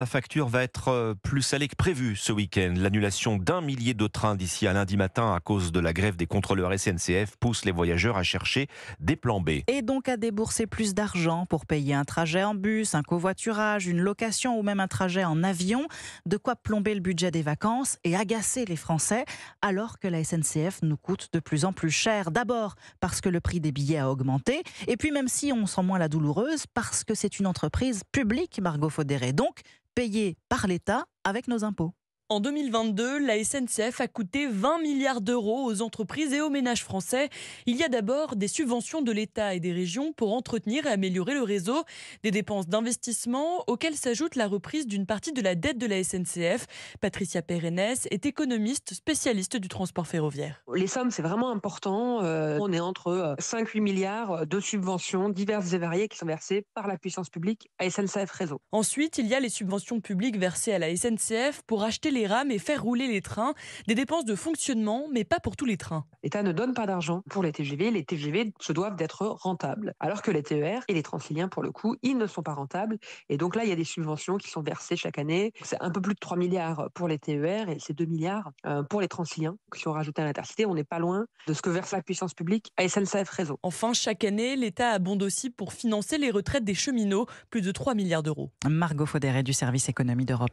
La facture va être plus salée que prévu ce week-end. L'annulation d'un millier de trains d'ici à lundi matin à cause de la grève des contrôleurs SNCF pousse les voyageurs à chercher des plans B. Et donc à débourser plus d'argent pour payer un trajet en bus, un covoiturage, une location ou même un trajet en avion. De quoi plomber le budget des vacances et agacer les Français alors que la SNCF nous coûte de plus en plus cher. D'abord parce que le prix des billets a augmenté et puis même si on sent moins la douloureuse parce que c'est une entreprise publique, Margot Faudéré, donc payée par l'État avec nos impôts. En 2022, la SNCF a coûté 20 milliards d'euros aux entreprises et aux ménages français. Il y a d'abord des subventions de l'État et des régions pour entretenir et améliorer le réseau, des dépenses d'investissement auxquelles s'ajoute la reprise d'une partie de la dette de la SNCF. Patricia Pérennes est économiste spécialiste du transport ferroviaire. Les sommes, c'est vraiment important. On est entre 5-8 milliards de subventions diverses et variées qui sont versées par la puissance publique à SNCF Réseau. Ensuite, il y a les subventions publiques versées à la SNCF pour acheter les rames et faire rouler les trains. Des dépenses de fonctionnement, mais pas pour tous les trains. L'État ne donne pas d'argent pour les TGV. Les TGV se doivent d'être rentables. Alors que les TER et les Transiliens, pour le coup, ils ne sont pas rentables. Et donc là, il y a des subventions qui sont versées chaque année. C'est un peu plus de 3 milliards pour les TER et c'est 2 milliards pour les Transiliens. Si on rajoute à l'Intercité, on n'est pas loin de ce que verse la puissance publique à SNCF Réseau. Enfin, chaque année, l'État abonde aussi pour financer les retraites des cheminots, plus de 3 milliards d'euros. Margot Faudéré du service économie d'Europe